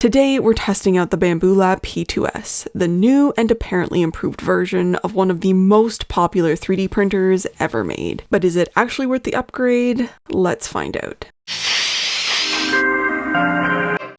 Today, we're testing out the Bambu Lab P2S, the new and apparently improved version of one of the most popular 3D printers ever made. But is it actually worth the upgrade? Let's find out.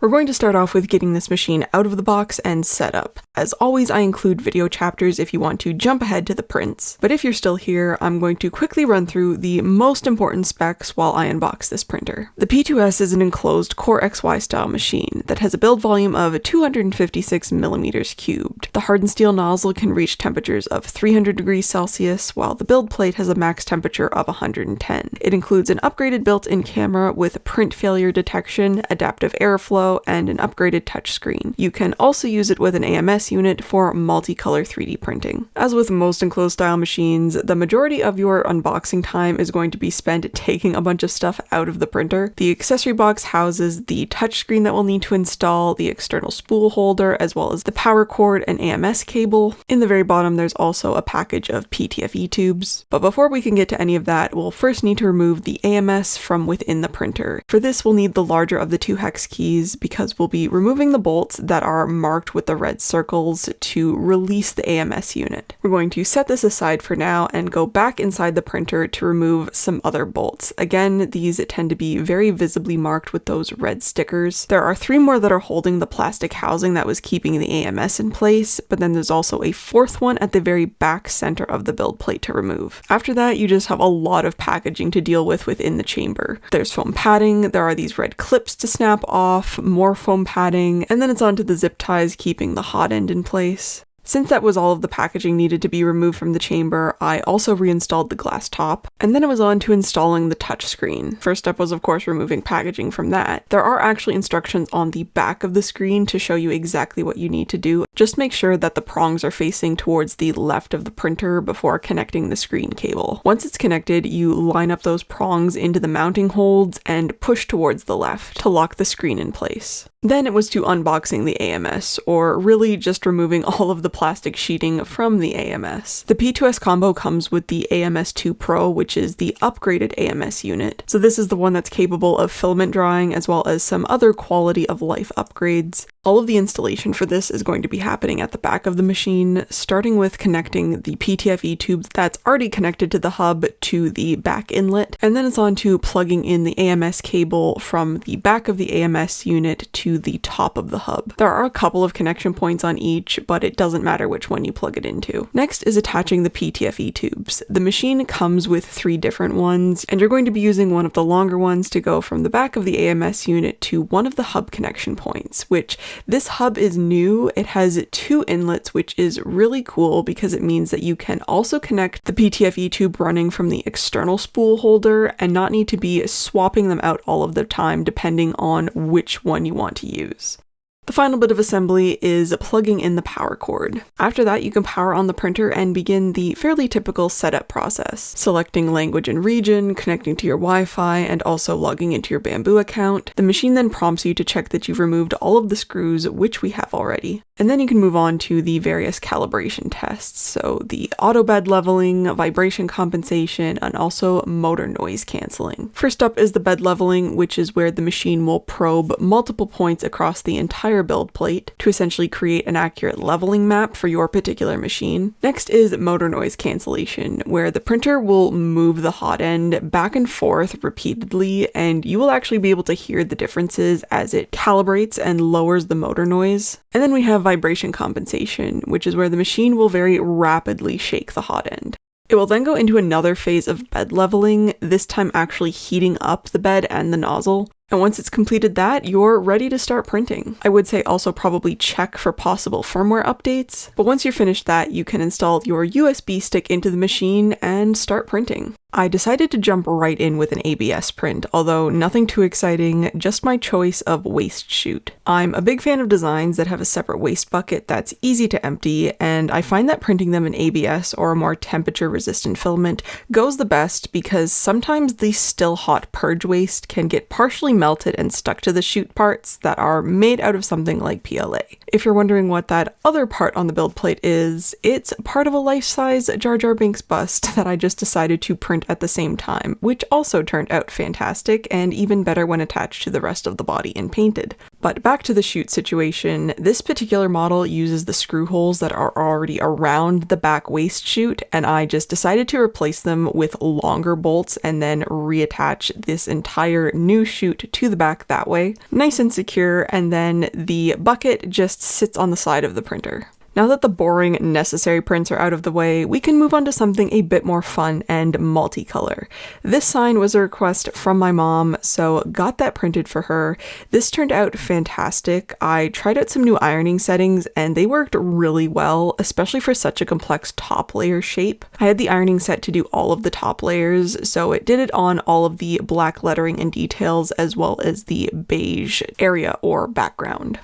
We're going to start off with getting this machine out of the box and set up. As always, I include video chapters if you want to jump ahead to the prints. But if you're still here, I'm going to quickly run through the most important specs while I unbox this printer. The P2S is an enclosed Core XY style machine that has a build volume of 256 millimeters cubed. The hardened steel nozzle can reach temperatures of 300 degrees Celsius, while the build plate has a max temperature of 110. It includes an upgraded built-in camera with print failure detection, adaptive airflow, and an upgraded touchscreen. You can also use it with an AMS unit for multicolor 3D printing. As with most enclosed style machines, the majority of your unboxing time is going to be spent taking a bunch of stuff out of the printer. The accessory box houses the touchscreen that we'll need to install, the external spool holder, as well as the power cord and AMS cable. In the very bottom, there's also a package of PTFE tubes. But before we can get to any of that, we'll first need to remove the AMS from within the printer. For this, we'll need the larger of the two hex keys, because we'll be removing the bolts that are marked with the red circles to release the AMS unit. We're going to set this aside for now and go back inside the printer to remove some other bolts. Again, these tend to be very visibly marked with those red stickers. There are 3 more that are holding the plastic housing that was keeping the AMS in place, but then there's also a 4th one at the very back center of the build plate to remove. After that, you just have a lot of packaging to deal with within the chamber. There's foam padding, there are these red clips to snap off, more foam padding, and then it's onto the zip ties keeping the hot end in place. Since that was all of the packaging needed to be removed from the chamber, I also reinstalled the glass top, and then it was on to installing the touchscreen. First step was of course removing packaging from that. There are actually instructions on the back of the screen to show you exactly what you need to do. Just make sure that the prongs are facing towards the left of the printer before connecting the screen cable. Once it's connected, you line up those prongs into the mounting holds and push towards the left to lock the screen in place. Then it was to unboxing the AMS, or really just removing all of the plastic sheeting from the AMS. The P2S combo comes with the AMS2 Pro, which is the upgraded AMS unit. So this is the one that's capable of filament drawing as well as some other quality of life upgrades. All of the installation for this is going to be happening at the back of the machine, starting with connecting the PTFE tube that's already connected to the hub to the back inlet, and then it's on to plugging in the AMS cable from the back of the AMS unit to the top of the hub. There are a couple of connection points on each, but it doesn't matter which one you plug it into. Next is attaching the PTFE tubes. The machine comes with 3 different ones, and you're going to be using one of the longer ones to go from the back of the AMS unit to one of the hub connection points, which this hub is new. It has 2 inlets, which is really cool because it means that you can also connect the PTFE tube running from the external spool holder and not need to be swapping them out all of the time depending on which one you want to use. The final bit of assembly is plugging in the power cord. After that, you can power on the printer and begin the fairly typical setup process, selecting language and region, connecting to your Wi-Fi, and also logging into your Bambu account. The machine then prompts you to check that you've removed all of the screws, which we have already. And then you can move on to the various calibration tests, so the auto bed leveling, vibration compensation, and also motor noise cancelling. First up is the bed leveling, which is where the machine will probe multiple points across the entire build plate to essentially create an accurate leveling map for your particular machine. Next is motor noise cancellation, where the printer will move the hot end back and forth repeatedly, and you will actually be able to hear the differences as it calibrates and lowers the motor noise. And then we have vibration compensation, which is where the machine will very rapidly shake the hot end. It will then go into another phase of bed leveling, this time actually heating up the bed and the nozzle. And once it's completed that, you're ready to start printing. I would say also probably check for possible firmware updates, but once you're finished that, you can install your USB stick into the machine and start printing. I decided to jump right in with an ABS print, although nothing too exciting, just my choice of waste chute. I'm a big fan of designs that have a separate waste bucket that's easy to empty, and I find that printing them in ABS or a more temperature-resistant filament goes the best because sometimes the still hot purge waste can get partially melted and stuck to the chute parts that are made out of something like PLA. If you're wondering what that other part on the build plate is, it's part of a life-size Jar Jar Binks bust that I just decided to print front at the same time, which also turned out fantastic and even better when attached to the rest of the body and painted. But back to the chute situation, this particular model uses the screw holes that are already around the back waist chute, and I just decided to replace them with longer bolts and then reattach this entire new chute to the back that way. Nice and secure, and then the bucket just sits on the side of the printer. Now that the boring, necessary prints are out of the way, we can move on to something a bit more fun and multicolor. This sign was a request from my mom, so got that printed for her. This turned out fantastic. I tried out some new ironing settings and they worked really well, especially for such a complex top layer shape. I had the ironing set to do all of the top layers, so it did it on all of the black lettering and details as well as the beige area or background.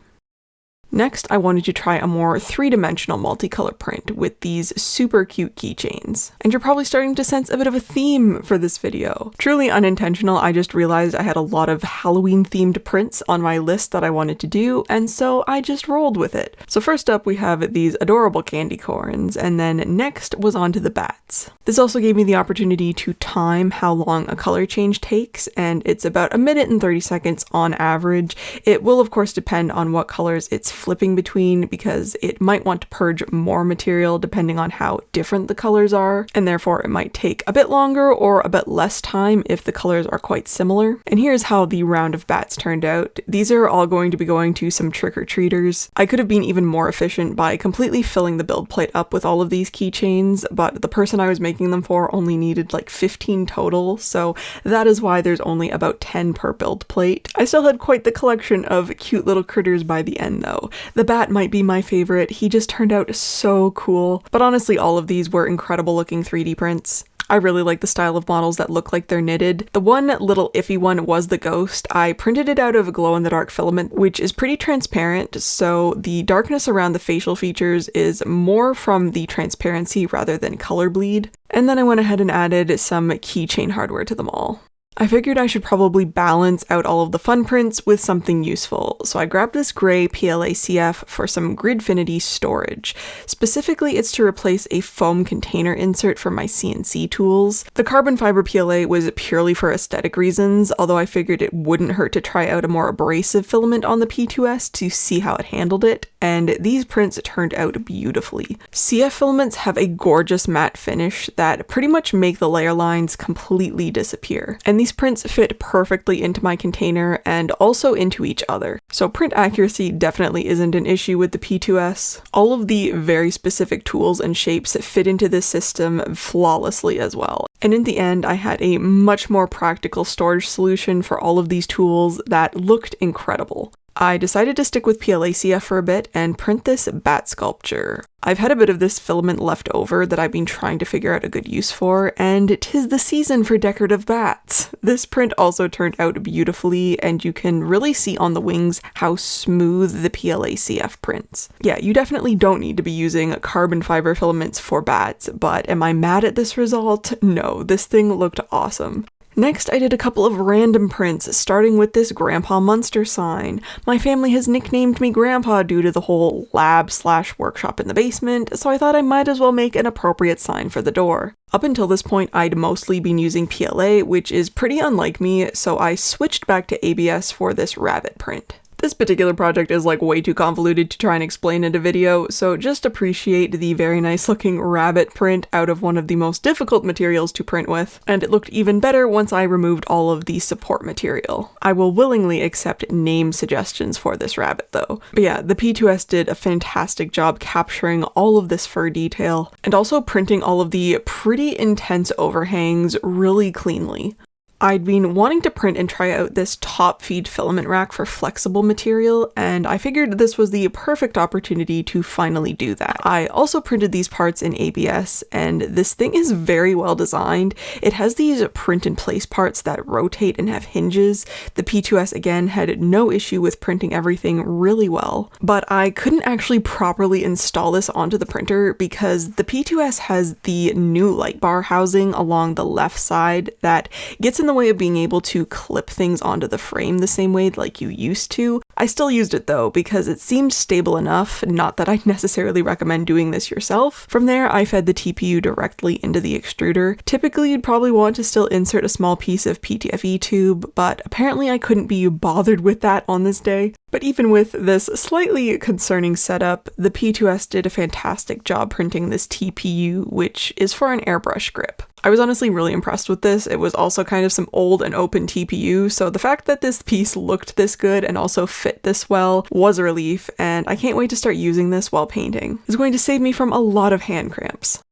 Next, I wanted to try a more three-dimensional multicolor print with these super cute keychains. And you're probably starting to sense a bit of a theme for this video. Truly unintentional, I just realized I had a lot of Halloween-themed prints on my list that I wanted to do, and so I just rolled with it. So first up, we have these adorable candy corns, and then next was onto the bats. This also gave me the opportunity to time how long a color change takes, and it's about 1 minute and 30 seconds on average. It will of course depend on what colors it's flipping between, because it might want to purge more material depending on how different the colors are, and therefore it might take a bit longer or a bit less time if the colors are quite similar. And here's how the round of bats turned out. These are all going to be going to some trick-or-treaters. I could have been even more efficient by completely filling the build plate up with all of these keychains, but the person I was making them for only needed like 15 total, so that is why there's only about 10 per build plate. I still had quite the collection of cute little critters by the end though. The bat might be my favorite. He just turned out so cool. But honestly, all of these were incredible looking 3D prints. I really like the style of models that look like they're knitted. The one little iffy one was the ghost. I printed it out of glow-in-the-dark filament, which is pretty transparent, so the darkness around the facial features is more from the transparency rather than color bleed. And then I went ahead and added some keychain hardware to them all. I figured I should probably balance out all of the fun prints with something useful, so I grabbed this gray PLA CF for some Gridfinity storage. Specifically, it's to replace a foam container insert for my CNC tools. The carbon fiber PLA was purely for aesthetic reasons, although I figured it wouldn't hurt to try out a more abrasive filament on the P2S to see how it handled it, and these prints turned out beautifully. CF filaments have a gorgeous matte finish that pretty much make the layer lines completely disappear, and these prints fit perfectly into my container and also into each other. So print accuracy definitely isn't an issue with the P2S. All of the very specific tools and shapes fit into this system flawlessly as well. And in the end, I had a much more practical storage solution for all of these tools that looked incredible. I decided to stick with PLA CF for a bit and print this bat sculpture. I've had a bit of this filament left over that I've been trying to figure out a good use for, and 'tis the season for decorative bats. This print also turned out beautifully, and you can really see on the wings how smooth the PLA CF prints. Yeah, you definitely don't need to be using carbon fiber filaments for bats, but am I mad at this result? No, this thing looked awesome. Next, I did a couple of random prints, starting with this Grandpa Munster sign. My family has nicknamed me Grandpa due to the whole lab/workshop in the basement, so I thought I might as well make an appropriate sign for the door. Up until this point, I'd mostly been using PLA, which is pretty unlike me, so I switched back to ABS for this rabbit print. This particular project is like way too convoluted to try and explain in a video, so just appreciate the very nice looking rabbit print out of one of the most difficult materials to print with, and it looked even better once I removed all of the support material. I will willingly accept name suggestions for this rabbit though. But yeah, the P2S did a fantastic job capturing all of this fur detail, and also printing all of the pretty intense overhangs really cleanly. I'd been wanting to print and try out this top feed filament rack for flexible material, and I figured this was the perfect opportunity to finally do that. I also printed these parts in ABS, and this thing is very well designed. It has these print in place parts that rotate and have hinges. The P2S again had no issue with printing everything really well, but I couldn't actually properly install this onto the printer because the P2S has the new light bar housing along the left side that gets in the way of being able to clip things onto the frame the same way like you used to. I still used it though because it seemed stable enough, not that I'd necessarily recommend doing this yourself. From there, I fed the TPU directly into the extruder. Typically, you'd probably want to still insert a small piece of PTFE tube, but apparently I couldn't be bothered with that on this day. But even with this slightly concerning setup, the P2S did a fantastic job printing this TPU, which is for an airbrush grip. I was honestly really impressed with this. It was also kind of some old and open TPU, so the fact that this piece looked this good and also fit this well was a relief, and I can't wait to start using this while painting. It's going to save me from a lot of hand cramps.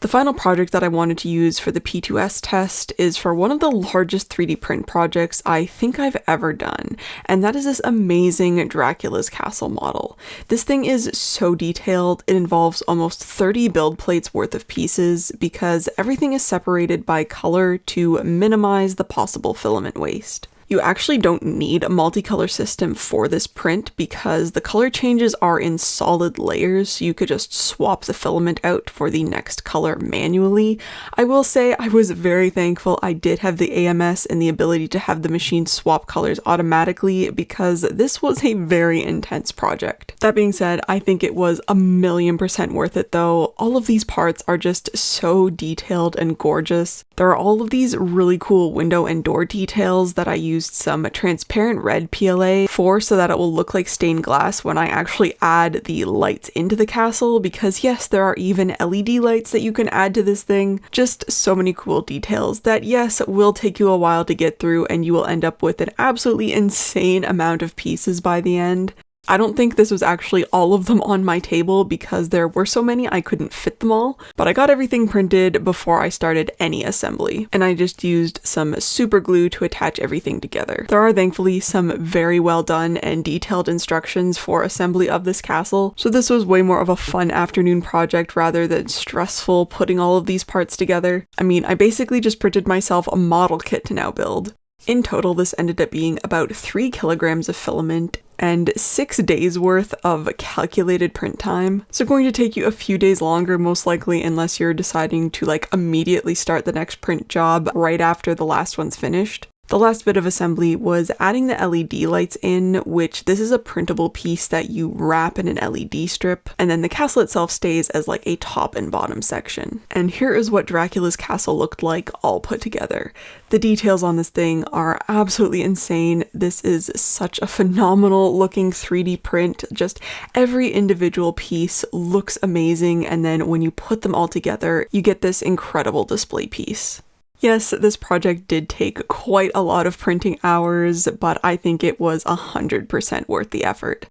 The final project that I wanted to use for the P2S test is for one of the largest 3D print projects I think I've ever done, and that is this amazing Dracula's castle model. This thing is so detailed, it involves almost 30 build plates worth of pieces because everything is separated by color to minimize the possible filament waste. You actually don't need a multicolor system for this print because the color changes are in solid layers, so you could just swap the filament out for the next color manually. I will say I was very thankful I did have the AMS and the ability to have the machine swap colors automatically because this was a very intense project. That being said, I think it was 1,000,000% worth it though. All of these parts are just so detailed and gorgeous. There are all of these really cool window and door details that I used some transparent red PLA for so that it will look like stained glass when I actually add the lights into the castle, because yes, there are even LED lights that you can add to this thing. Just so many cool details that yes, will take you a while to get through and you will end up with an absolutely insane amount of pieces by the end. I don't think this was actually all of them on my table because there were so many I couldn't fit them all, but I got everything printed before I started any assembly, and I just used some super glue to attach everything together. There are thankfully some very well done and detailed instructions for assembly of this castle, so this was way more of a fun afternoon project rather than stressful putting all of these parts together. I mean, I basically just printed myself a model kit to now build. In total, this ended up being about 3 kilograms of filament and 6 days worth of calculated print time. So going to take you a few days longer most likely unless you're deciding to like immediately start the next print job right after the last one's finished. The last bit of assembly was adding the LED lights in, which this is a printable piece that you wrap in an LED strip, and then the castle itself stays as like a top and bottom section. And here is what Dracula's castle looked like all put together. The details on this thing are absolutely insane. This is such a phenomenal looking 3D print. Just every individual piece looks amazing, and then when you put them all together, you get this incredible display piece. Yes, this project did take quite a lot of printing hours, but I think it was 100% worth the effort.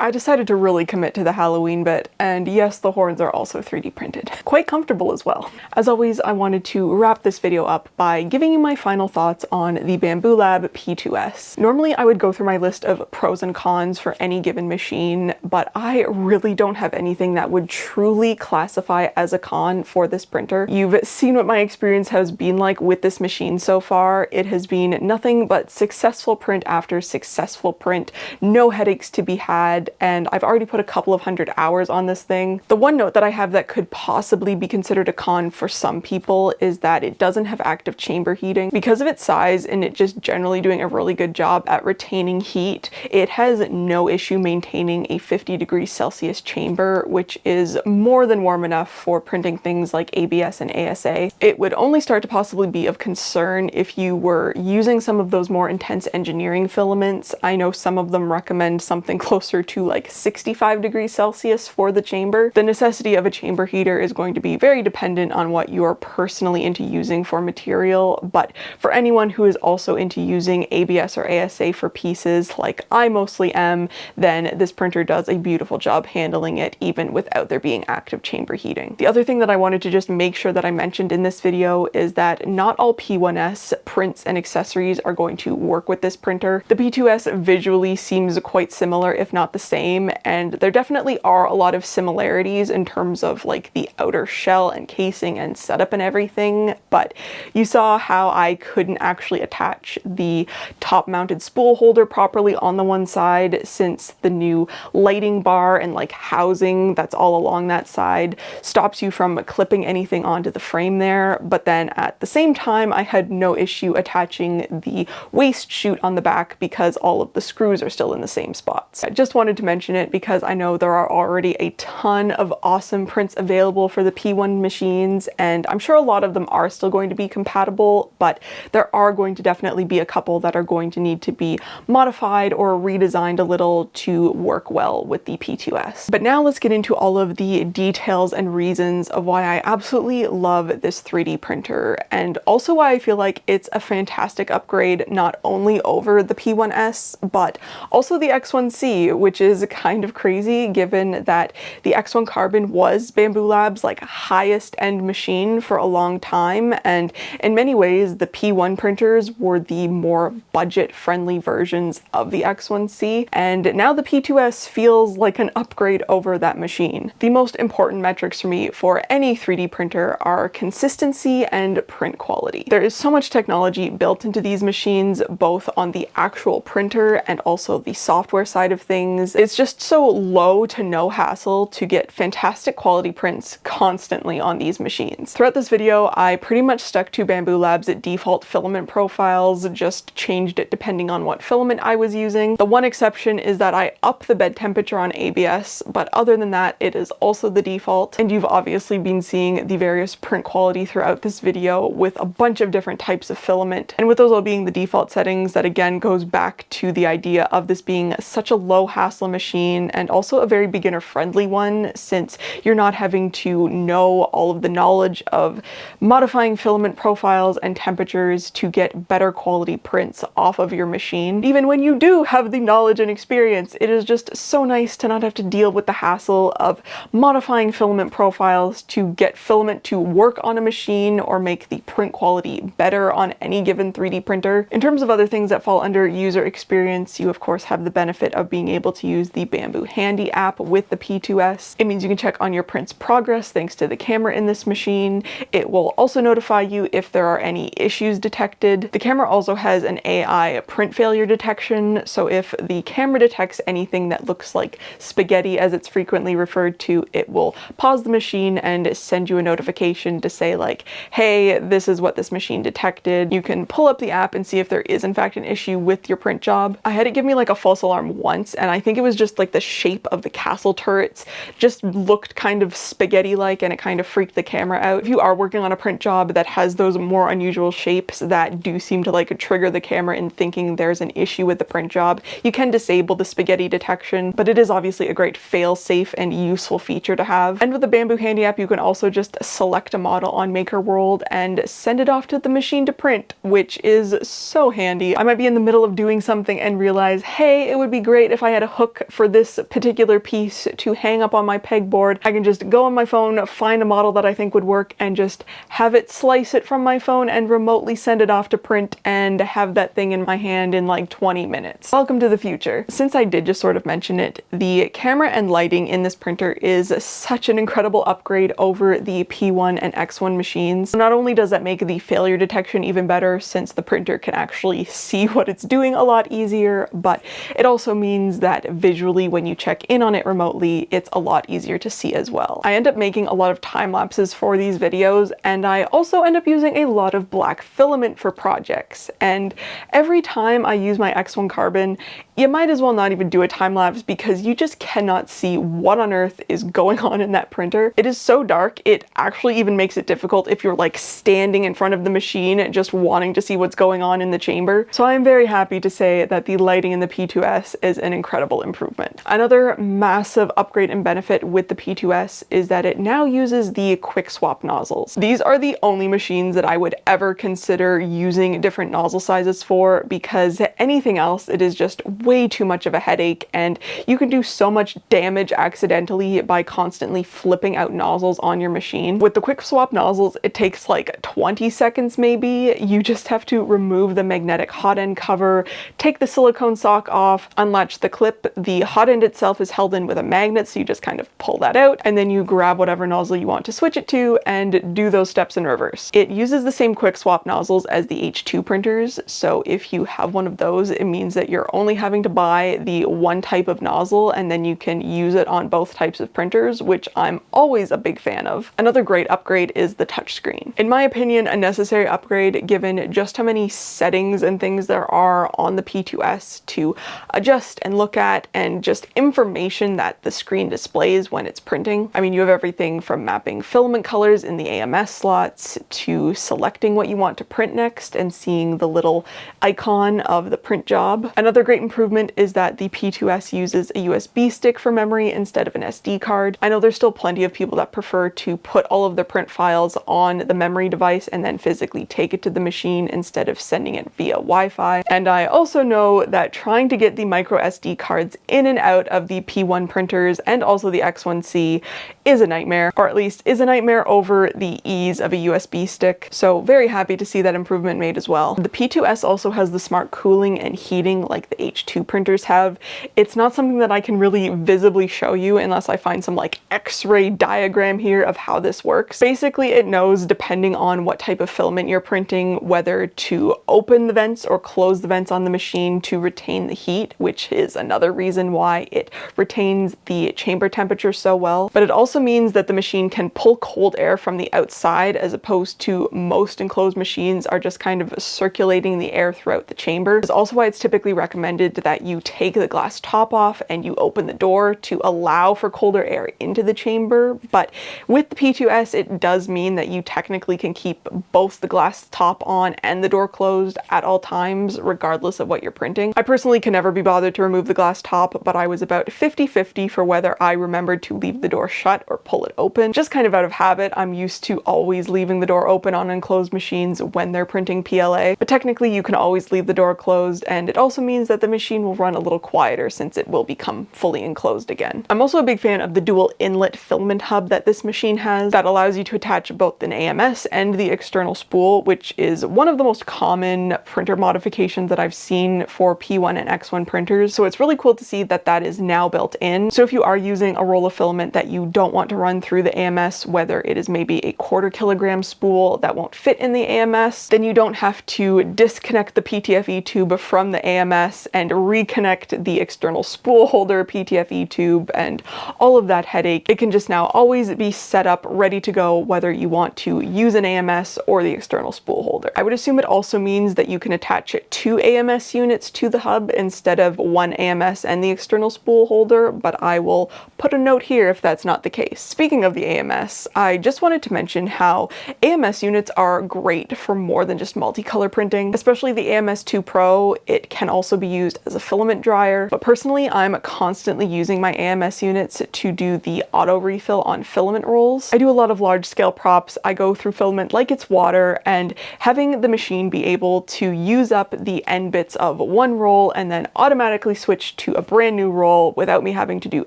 I decided to really commit to the Halloween bit, and yes, the horns are also 3D printed. Quite comfortable as well. As always, I wanted to wrap this video up by giving you my final thoughts on the Bambu Lab P2S. Normally, I would go through my list of pros and cons for any given machine, but I really don't have anything that would truly classify as a con for this printer. You've seen what my experience has been like with this machine so far. It has been nothing but successful print after successful print, no headaches to be had, and I've already put a couple of 100 hours on this thing. The one note that I have that could possibly be considered a con for some people is that it doesn't have active chamber heating. Because of its size and it just generally doing a really good job at retaining heat, it has no issue maintaining a 50°C chamber, which is more than warm enough for printing things like ABS and ASA. It would only start to possibly be of concern if you were using some of those more intense engineering filaments. I know some of them recommend something closer to like 65°C for the chamber. The necessity of a chamber heater is going to be very dependent on what you are personally into using for material, but for anyone who is also into using ABS or ASA for pieces like I mostly am, then this printer does a beautiful job handling it even without there being active chamber heating. The other thing that I wanted to just make sure that I mentioned in this video is that not all P1S prints and accessories are going to work with this printer. The P2S visually seems quite similar, if not the same, and there definitely are a lot of similarities in terms of like the outer shell and casing and setup and everything, but you saw how I couldn't actually attach the top mounted spool holder properly on the one side, since the new lighting bar and like housing that's all along that side stops you from clipping anything onto the frame there. But then at the same time, I had no issue attaching the waist chute on the back because all of the screws are still in the same spots. I just wanted to mention it because I know there are already a ton of awesome prints available for the P1 machines, and I'm sure a lot of them are still going to be compatible, but there are going to definitely be a couple that are going to need to be modified or redesigned a little to work well with the P2S. But now let's get into all of the details and reasons of why I absolutely love this 3D printer, and also why I feel like it's a fantastic upgrade not only over the P1S, but also the X1C, which is kind of crazy given that the X1 Carbon was Bambu Labs' like highest end machine for a long time, and in many ways the P1 printers were the more budget-friendly versions of the X1C, and now the P2S feels like an upgrade over that machine. The most important metrics for me for any 3D printer are consistency and print quality. There is so much technology built into these machines, both on the actual printer and also the software side of things. It's just so low to no hassle to get fantastic quality prints constantly on these machines. Throughout this video, I pretty much stuck to Bambu Labs' default filament profiles, just changed it depending on what filament I was using. The one exception is that I up the bed temperature on ABS, but other than that, it is also the default. And you've obviously been seeing the various print quality throughout this video with a bunch of different types of filament. And with those all being the default settings, that again goes back to the idea of this being such a low hassle machine, and also a very beginner friendly one, since you're not having to know all of the knowledge of modifying filament profiles and temperatures to get better quality prints off of your machine. Even when you do have the knowledge and experience, it is just so nice to not have to deal with the hassle of modifying filament profiles to get filament to work on a machine or make the print quality better on any given 3D printer. In terms of other things that fall under user experience, you of course have the benefit of being able to use the Bambu Handy app with the P2S. It means you can check on your print's progress thanks to the camera in this machine. It will also notify you if there are any issues detected. The camera also has an AI print failure detection, so if the camera detects anything that looks like spaghetti, as it's frequently referred to, it will pause the machine and send you a notification to say like, hey, this is what this machine detected. You can pull up the app and see if there is in fact an issue with your print job. I had it give me like a false alarm once, and I think it was just like the shape of the castle turrets just looked kind of spaghetti-like, and it kind of freaked the camera out. If you are working on a print job that has those more unusual shapes that do seem to like trigger the camera in thinking there's an issue with the print job, you can disable the spaghetti detection, but it is obviously a great fail-safe and useful feature to have. And with the Bambu Handy app, you can also just select a model on Maker World and send it off to the machine to print, which is so handy. I might be in the middle of doing something and realize, hey, it would be great if I had a hook for this particular piece to hang up on my pegboard. I can just go on my phone, find a model that I think would work, and just have it slice it from my phone and remotely send it off to print, and have that thing in my hand in like 20 minutes. Welcome to the future. Since I did just sort of mention it, the camera and lighting in this printer is such an incredible upgrade over the P1 and X1 machines. Not only does that make the failure detection even better, since the printer can actually see what it's doing a lot easier, but it also means that visually when you check in on it remotely, it's a lot easier to see as well. I end up making a lot of time lapses for these videos, and I also end up using a lot of black filament for projects. And every time I use my X1 Carbon, you might as well not even do a time lapse because you just cannot see what on earth is going on in that printer. It is so dark, it actually even makes it difficult if you're like standing in front of the machine just wanting to see what's going on in the chamber. So I'm very happy to say that the lighting in the P2S is an incredible improvement. Another massive upgrade and benefit with the P2S is that it now uses the quick swap nozzles. These are the only machines that I would ever consider using different nozzle sizes for, because anything else, it is just way too much of a headache, and you can do so much damage accidentally by constantly flipping out nozzles on your machine. With the quick swap nozzles, it takes like 20 seconds maybe. You just have to remove the magnetic hot end cover, take the silicone sock off, unlatch the clip. The hot end itself is held in with a magnet, so you just kind of pull that out, and then you grab whatever nozzle you want to switch it to and do those steps in reverse. It uses the same quick swap nozzles as the H2 printers, so if you have one of those, it means that you're only having to buy the one type of nozzle, and then you can use it on both types of printers, which I'm always a big fan of. Another great upgrade is the touchscreen. In my opinion, a necessary upgrade given just how many settings and things there are on the P2S to adjust and look at, and just information that the screen displays when it's printing. I mean, you have everything from mapping filament colors in the AMS slots to selecting what you want to print next and seeing the little icon of the print job. Another great improvement is that the P2S uses a USB stick for memory instead of an SD card. I know there's still plenty of people that prefer to put all of their print files on the memory device and then physically take it to the machine instead of sending it via Wi-Fi. And I also know that trying to get the micro SD cards in and out of the P1 printers and also the X1C is a nightmare, or at least is a nightmare over the ease of a USB stick. So very happy to see that improvement made as well. The P2S also has the smart cooling and heating like the H2 printers have. It's not something that I can really visibly show you unless I find some like X-ray diagram here of how this works. Basically, it knows, depending on what type of filament you're printing, whether to open the vents or close the vents on the machine to retain the heat, which is another reason why it retains the chamber temperature so well. But it also means that the machine can pull cold air from the outside, as opposed to most enclosed machines are just kind of circulating the air throughout the chamber. It's also why it's typically recommended that you take the glass top off and you open the door to allow for colder air into the chamber. But with the P2S, it does mean that you technically can keep both the glass top on and the door closed at all times, regardless of what you're printing. I personally can never be bothered to remove the glass top, but I was about 50-50 for whether I remembered to leave the door shut or pull it open. Just kind of out of habit, I'm used to always leaving the door open on enclosed machines when they're printing PLA, but technically you can always leave the door closed, and it also means that the machine will run a little quieter since it will become fully enclosed again. I'm also a big fan of the dual inlet filament hub that this machine has that allows you to attach both an AMS and the external spool, which is one of the most common printer modifications that I've seen for P1 and X1 printers. So it's really cool to see that that is now built in. So if you are using a roll of filament that you don't want to run through the AMS, whether it is maybe a 1/4 kilogram spool that won't fit in the AMS, then you don't have to disconnect the PTFE tube from the AMS and reconnect the external spool holder PTFE tube and all of that headache. It can just now always be set up ready to go, whether you want to use an AMS or the external spool holder. I would assume it also means that you can attach 2 AMS units to the hub instead of one AMS and the external spool holder, but I will put a note here if that's not the case. Speaking of the AMS, I just wanted to mention how AMS units are great for more than just multicolor printing, especially the AMS2 Pro. It can also be used as a filament dryer, but personally I'm constantly using my AMS units to do the auto refill on filament rolls. I do a lot of large scale props. I go through filament like it's water, and having the machine be able to use up the end bits of one roll and then automatically switch to a brand new roll without me having to do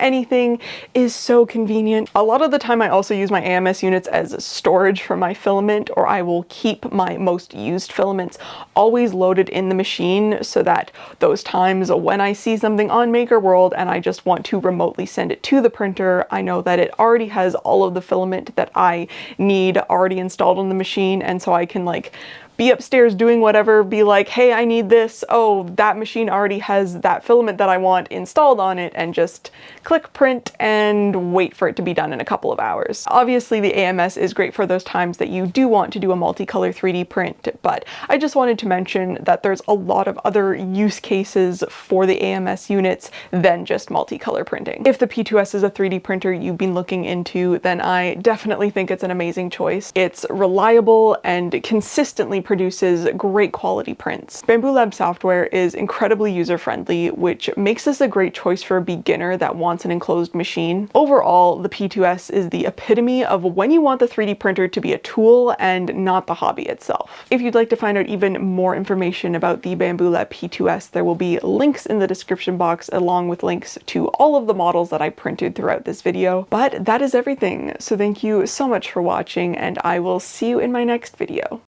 anything is so convenient. A lot of the time I also use my AMS units as storage for my filament, or I will keep my most used filaments always loaded in the machine so that those times when I see something on Maker World and I just want to remotely send it to the printer, I know that it already has all of the filament that I need already installed on the machine, and so I can like be upstairs doing whatever, be like, hey, I need this. Oh, that machine already has that filament that I want installed on it, and just click print and wait for it to be done in a couple of hours. Obviously, the AMS is great for those times that you do want to do a multicolor 3D print, but I just wanted to mention that there's a lot of other use cases for the AMS units than just multicolor printing. If the P2S is a 3D printer you've been looking into, then I definitely think it's an amazing choice. It's reliable and consistently produces great quality prints. Bambu Lab software is incredibly user-friendly, which makes this a great choice for a beginner that wants an enclosed machine. Overall, the P2S is the epitome of when you want the 3D printer to be a tool and not the hobby itself. If you'd like to find out even more information about the Bambu Lab P2S, there will be links in the description box along with links to all of the models that I printed throughout this video. But that is everything, so thank you so much for watching, and I will see you in my next video.